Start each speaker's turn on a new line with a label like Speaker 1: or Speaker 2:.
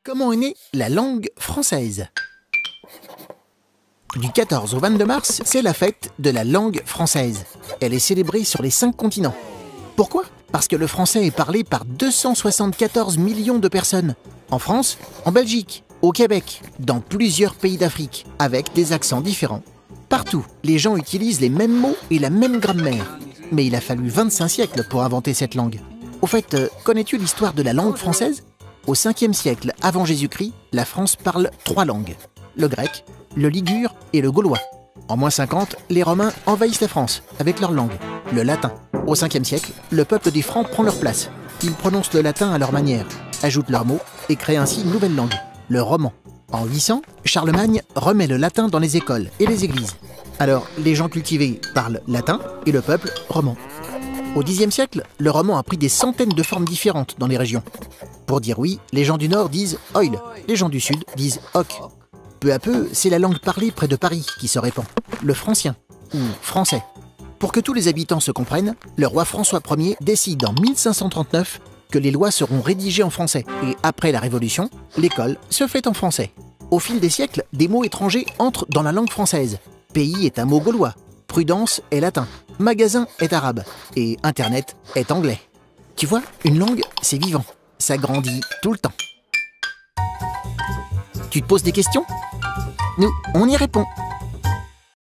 Speaker 1: Comment est née la langue française? Du 14 au 22 mars, c'est la fête de la langue française. Elle est célébrée sur les 5 continents. Pourquoi? Parce que le français est parlé par 274 millions de personnes. En France, en Belgique, au Québec, dans plusieurs pays d'Afrique, avec des accents différents. Partout, les gens utilisent les mêmes mots et la même grammaire. Mais il a fallu 25 siècles pour inventer cette langue. Au fait, connais-tu l'histoire de la langue française? Au 5e siècle avant Jésus-Christ, la France parle 3 langues. Le grec, le ligure et le gaulois. En moins 50, les Romains envahissent la France avec leur langue, le latin. Au 5e siècle, le peuple des Francs prend leur place. Ils prononcent le latin à leur manière, ajoutent leurs mots et créent ainsi une nouvelle langue, le roman. En 800, Charlemagne remet le latin dans les écoles et les églises. Alors, les gens cultivés parlent latin et le peuple roman. Au Xe siècle, le roman a pris des centaines de formes différentes dans les régions. Pour dire oui, les gens du Nord disent « oil », les gens du Sud disent « hoc ». Peu à peu, c'est la langue parlée près de Paris qui se répand, le francien, ou français. Pour que tous les habitants se comprennent, le roi François Ier décide en 1539 que les lois seront rédigées en français. Et après la Révolution, l'école se fait en français. Au fil des siècles, des mots étrangers entrent dans la langue française. Pays est un mot gaulois, prudence est latin, magasin est arabe, et Internet est anglais. Tu vois, une langue, c'est vivant. Ça grandit tout le temps. Tu te poses des questions? Nous, on y répond.